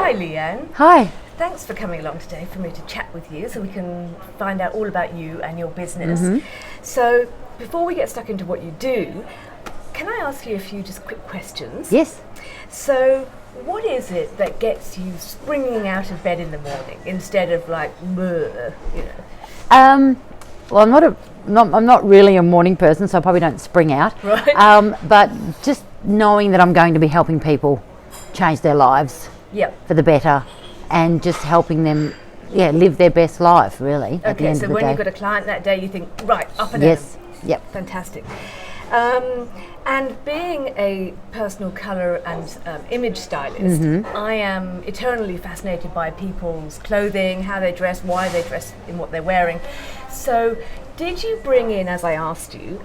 Hi, Liane. Hi. Thanks for coming along today for me to chat with you so we can find out all about you and your business. So, before we get stuck into what you do, can I ask you a few just quick questions? Yes. So, what is it that gets you springing out of bed in the morning instead of like, bleh, you know? Well, I'm not really a morning person, so I probably don't spring out. Right. But just knowing that I'm going to be helping people change their lives for the better, and just helping them, live their best life, really. At the end So of the when day. you've got a client that day, you think, right, up and Yes. down. Yep. Fantastic. And being a personal colour and image stylist, I am eternally fascinated by people's clothing, how they dress, why they dress in what they're wearing. So, did you bring in, as I asked you,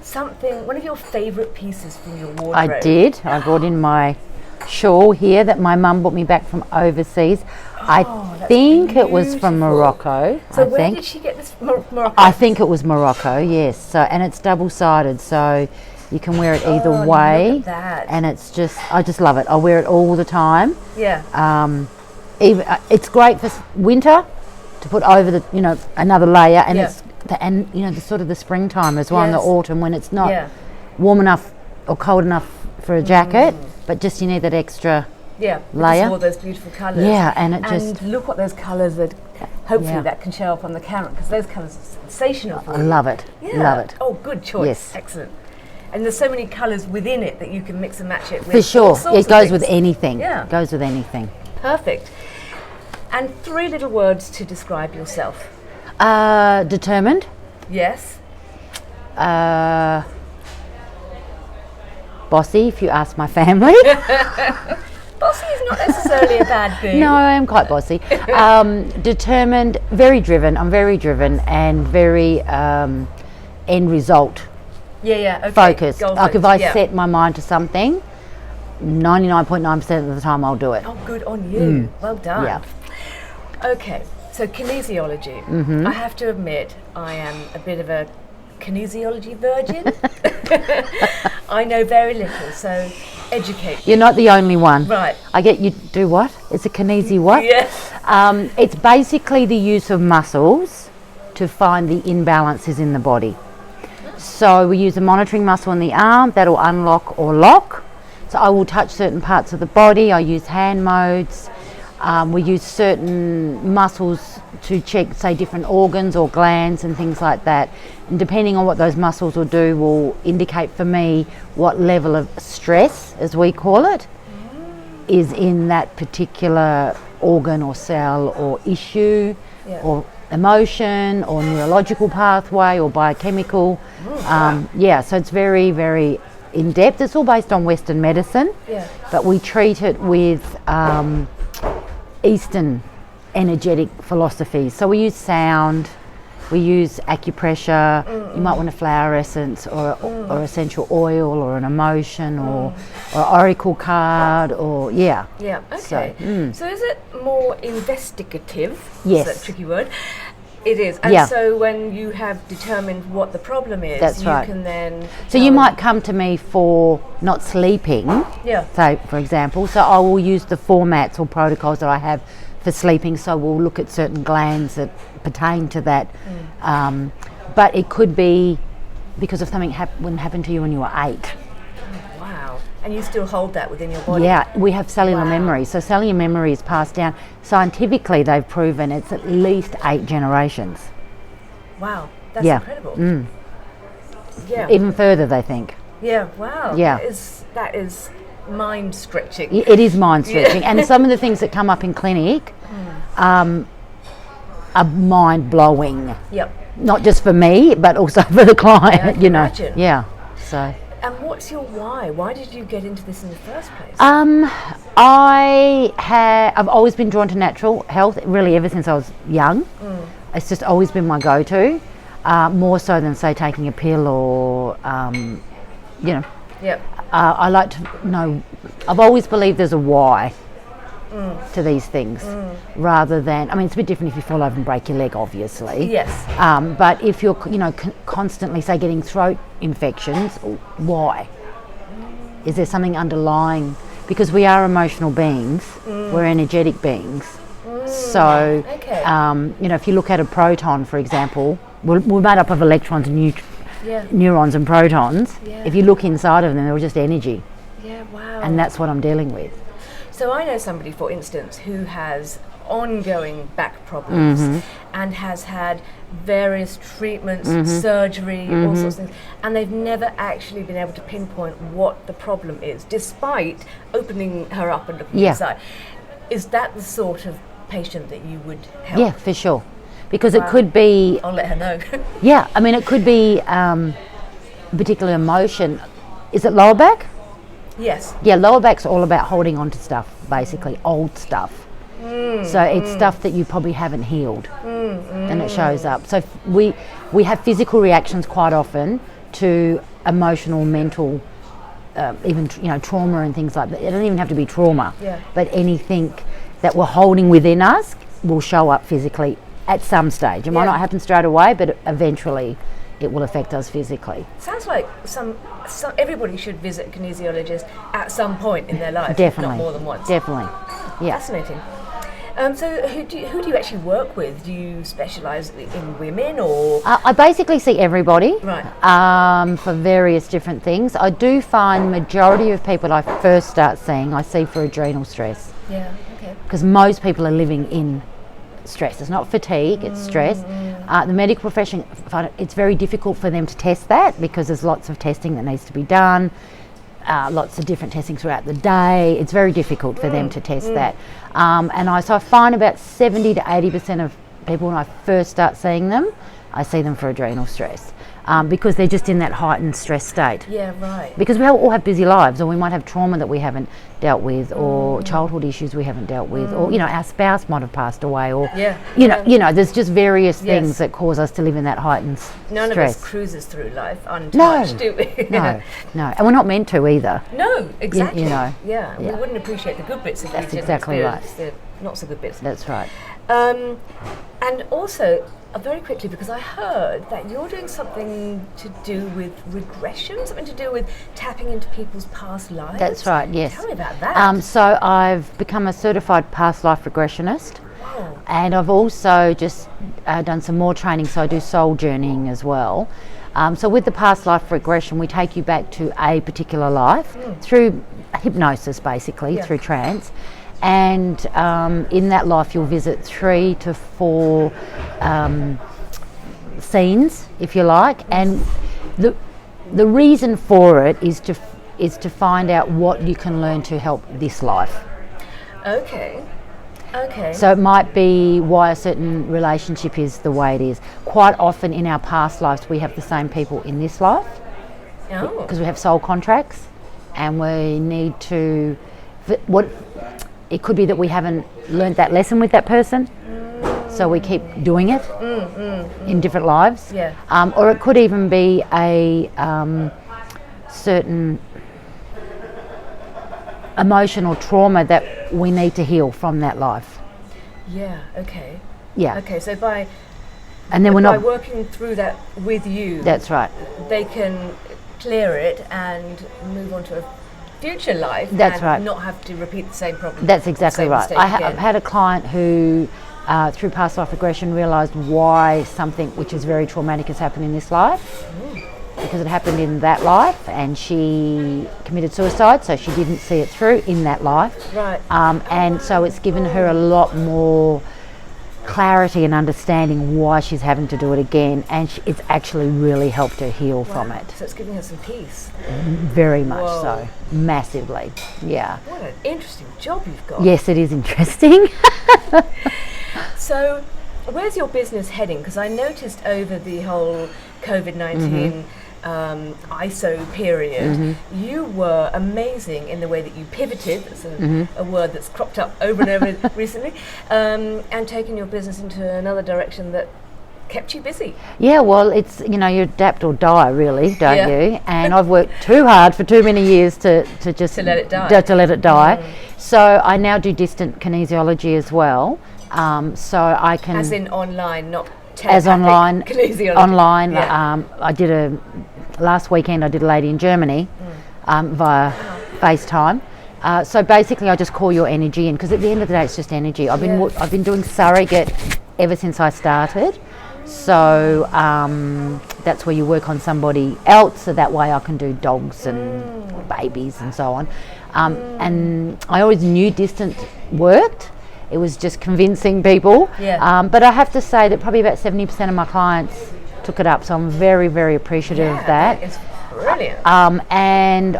one of your favourite pieces from your wardrobe? I did. I brought in my shawl here that my mum brought me back from overseas. I think it was from Morocco. So where did she get this from Morocco? I think it was Morocco, yes. So, and it's double-sided, so you can wear it either way. Look at that. And I just love it. I wear it all the time. Yeah. It's great for winter to put over another layer, and the sort of the springtime as well, in the autumn when it's not warm enough or cold enough for a jacket, but just you need that extra layer. All those beautiful colours. Yeah, and look what those colours that hopefully that can show up on the camera, because those colours are sensational for I you. love it. Love it. Oh, good choice. Yes. Excellent. And there's so many colours within it that you can mix and match it with. For sure. all sorts It of goes things. with anything. Yeah. It goes with anything. Perfect. And 3 little words to describe yourself. Determined. Yes. Bossy, if you ask my family. Bossy is not necessarily a bad thing. No, I am quite bossy. Determined, very driven. I'm very driven and very end result Okay. focused. Goal Like if focused, I set my mind to something, 99.9% of the time I'll do it. Oh, good on you. Well done. Yeah. Okay, so kinesiology. I have to admit, I am a bit of a kinesiology virgin. I know very little, so educate me. You're not the only one. Right. I get you do what? It's a kinesi what? Yes. It's basically the use of muscles to find the imbalances in the body. So we use a monitoring muscle in the arm that'll unlock or lock. So I will touch certain parts of the body. I use hand modes. We use certain muscles to check, say, different organs or glands and things like that. And depending on what those muscles will do will indicate for me what level of stress, as we call it, is in that particular organ or cell or issue or emotion or neurological pathway or biochemical. So it's very, very in-depth. It's all based on Western medicine, but we treat it with Eastern energetic philosophies. So we use sound, we use acupressure, you might want a flower essence or essential oil or an emotion or oracle card or Okay. So is it more investigative? Yes. Is that a tricky word? It is. And so when you have determined what the problem is, That's right. can then... So you might come to me for not sleeping, so for example, so I will use the formats or protocols that I have for sleeping, so we'll look at certain glands that pertain to that. But it could be because of something when happened to you when you were 8. Wow. And you still hold that within your body? Yeah, we have cellular memory. So cellular memory is passed down. Scientifically, they've proven it's at least 8 generations. Wow, that's incredible. Yeah. Even further, they think. Yeah, wow. Yeah. That is mind-stretching. It is mind-stretching. And some of the things that come up in clinic are mind-blowing. Yep. Not just for me, but also for the client, Imagine. Yeah, so... And what's your why? Why did you get into this in the first place? I've always been drawn to natural health, really ever since I was young. It's just always been my go-to, more so than, say, taking a pill or, I like to know, I've always believed there's a why to these things, rather than, I mean, it's a bit different if you fall over and break your leg, obviously. Yes. But if you're, constantly, say, getting throat infections, why? Is there something underlying? Because we are emotional beings, We're energetic beings. So, Okay. you know, if you look at a proton, for example, we're made up of electrons and neurons and protons. Yeah. If you look inside of them, they're just energy. Yeah, wow. And that's what I'm dealing with. So I know somebody, for instance, who has ongoing back problems and has had various treatments, surgery, all sorts of things, and they've never actually been able to pinpoint what the problem is, despite opening her up and looking inside. Is that the sort of patient that you would help? Yeah, for sure. Because it could be... I'll let her know. Yeah, I mean, it could be a particular emotion. Is it lower back? Yes. Yeah, lower back's all about holding on to stuff, basically, old stuff. So it's stuff that you probably haven't healed, and it shows up. So we have physical reactions quite often to emotional, mental, even trauma and things like that. It doesn't even have to be trauma, but anything that we're holding within us will show up physically at some stage. It might not happen straight away, but eventually it will affect us physically. Sounds like everybody should visit a kinesiologist at some point in their life, Definitely. if not more than once. Definitely, yeah. Fascinating. So who do you actually work with? Do you specialise in women or? I basically see everybody, right? For various different things. I do find majority of people I first start seeing, I see for adrenal stress. Yeah, okay. Because most people are living in stress. It's not fatigue, it's stress. The medical profession, it's very difficult for them to test that because there's lots of testing that needs to be done. Lots of different testing throughout the day. It's very difficult for them to test that. So I find about 70 to 80% of people when I first start seeing them, I see them for adrenal stress because they're just in that heightened stress state. Yeah, right. Because we all have busy lives, or we might have trauma that we haven't dealt with, or childhood issues we haven't dealt with, or our spouse might have passed away, or there's just various things that cause us to live in that heightened stress. None of us cruises through life untouched, do we? No, and we're not meant to either. No, exactly. Yeah. We wouldn't appreciate the good bits if we didn't exactly experience the not so good bits. That's right. And also, very quickly, because I heard that you're doing something to do with regression, something to do with tapping into people's past lives. That's right, yes. Tell me about that. So I've become a certified past life regressionist. Wow. And I've also just done some more training, so I do soul journeying as well. So with the past life regression, we take you back to a particular life through hypnosis, basically, through trance. And in that life you'll visit 3 to 4 scenes, if you like, and the reason for it is to find out what you can learn to help this life. Okay. So it might be why a certain relationship is the way it is. Quite often in our past lives we have the same people in this life because we have soul contracts, and we need to it could be that we haven't learnt that lesson with that person, so we keep doing it in different lives. Yeah. Or it could even be a certain emotional trauma that we need to heal from that life. Yeah, okay. Yeah. Okay, so by working through that with you, that's right, they can clear it and move on to a future life. That's right. Not have to repeat the same problem. That's exactly right. I've had a client who, through past life regression, realised why something which is very traumatic has happened in this life. Because it happened in that life, and she committed suicide, so she didn't see it through in that life. Right. And so it's given her a lot more clarity and understanding why she's having to do it again, and it's actually really helped her heal from it. So it's giving her some peace. Very much so. Massively. Yeah. What an interesting job you've got. Yes, it is interesting. So where's your business heading? Because I noticed over the whole COVID-19 ISO period, you were amazing in the way that you pivoted. That's a word that's cropped up over and over recently, and taken your business into another direction that kept you busy. Yeah, well, it's, you adapt or die, really, don't you? And I've worked too hard for too many years to just to let it die. To let it die. So I now do distant kinesiology as well. So I can, as in online, not as online. Kinesiology. Online. Yeah. Last weekend I did a lady in Germany via FaceTime. So basically, I just call your energy in, because at the end of the day, it's just energy. I've been doing surrogate ever since I started. So that's where you work on somebody else, so that way I can do dogs and babies and so on. And I always knew distant worked. It was just convincing people. But I have to say that probably about 70% of my clients took it up, so I'm very, very appreciative of that. It's brilliant. And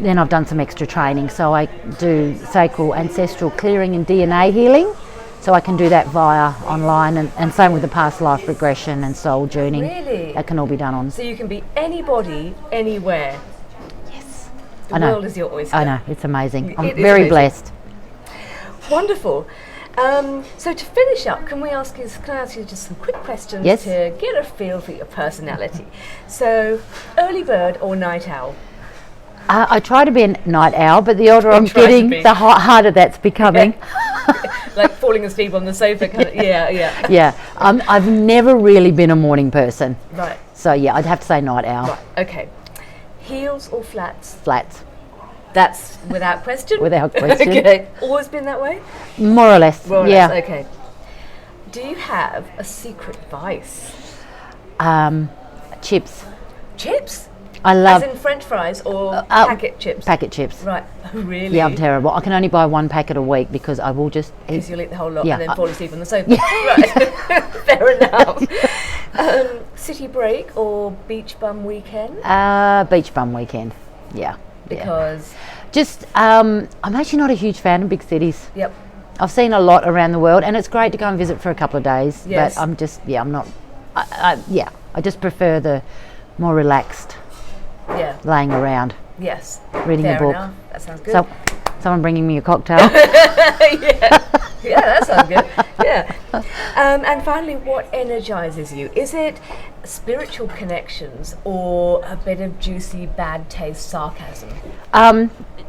then I've done some extra training, so I do sacral ancestral clearing and DNA healing, so I can do that via online, and same with the past life regression and soul journey. Really? That can all be done on. So you can be anybody, anywhere. Yes. The world is your oyster. I know, it's amazing. I'm It is very amazing. blessed. Wonderful. So to finish up, can I ask you just some quick questions Yes. to get a feel for your personality? So, early bird or night owl? I try to be a night owl, but the older I'm try to getting, be. the harder that's becoming. Like falling asleep on the sofa, kind of, yeah. Yeah, I've never really been a morning person. Right, So yeah, I'd have to say night owl. right, okay. Heels or flats? Flats, That's without question? without question. Okay, always been that way? More or less, More or yeah. less, okay. Do you have a secret vice? Chips. Chips? I love As in French fries or packet chips? packet chips. Right, oh really? Yeah, I'm terrible. I can only buy one packet a week because I will just eat. Because you'll eat the whole lot Yeah, and then fall asleep on the sofa. Right, fair enough. City break or beach bum weekend? Beach bum weekend. Yeah. Because, Just, I'm actually not a huge fan of big cities. yep, I've seen a lot around the world, and it's great to go and visit for a couple of days. Yes. But I'm just, I'm not. I just prefer the more relaxed yeah, laying around, yes. reading Fair a book. enough. That sounds good. So, someone bringing me a cocktail. Yeah, that sounds good. Yeah. And finally, what energizes you? Is it spiritual connections or a bit of juicy, bad taste sarcasm?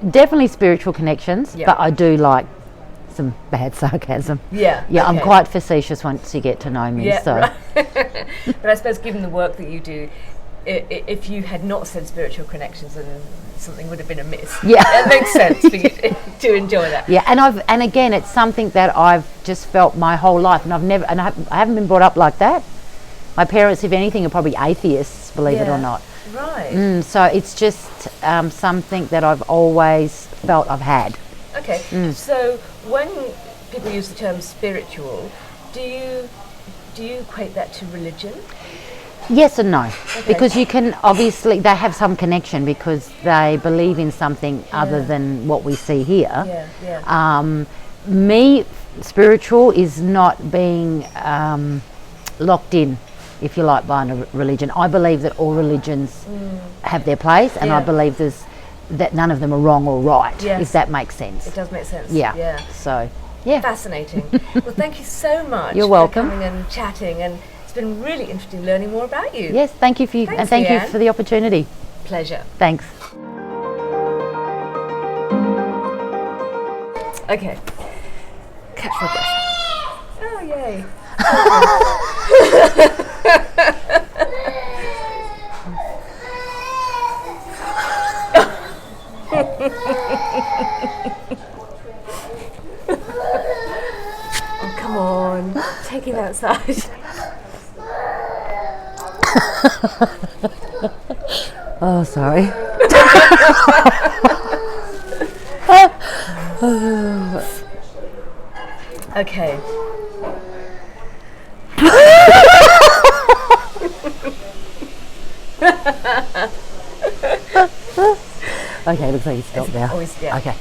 Definitely spiritual connections, Yeah. but I do like some bad sarcasm. Yeah. Yeah, I'm okay. quite facetious once you get to know me. Yeah, so right. But I suppose given the work that you do, if you had not said spiritual connections, then something would have been amiss. Yeah. It makes sense for you to enjoy that. yeah, and again, it's something that I've just felt my whole life, and I haven't been brought up like that. My parents, if anything, are probably atheists, believe it Yeah. or not. Right. So it's just something that I've always felt I've had. Okay. So when people use the term spiritual, do you equate that to religion? Yes and no, because you can obviously, they have some connection because they believe in something other than what we see here. Yeah. Yeah. Me, spiritual is not being locked in, if you like, by a religion. I believe that all religions have their place, and I Yeah. believe that none of them are wrong or right, Yes. if that makes sense. It does make sense. Yeah. Yeah. So, yeah. Fascinating. Well, thank you so much. You're welcome. For coming and chatting, and it's been really interesting learning more about you. Yes, thank you for you, Thanks, and thank you Liane. for the opportunity. Pleasure. Thanks. Okay. Catch my breath. Oh, yay. Oh, come on. Take it outside. Oh, sorry. Okay. Okay, looks like you stopped now. Always, yeah. Okay.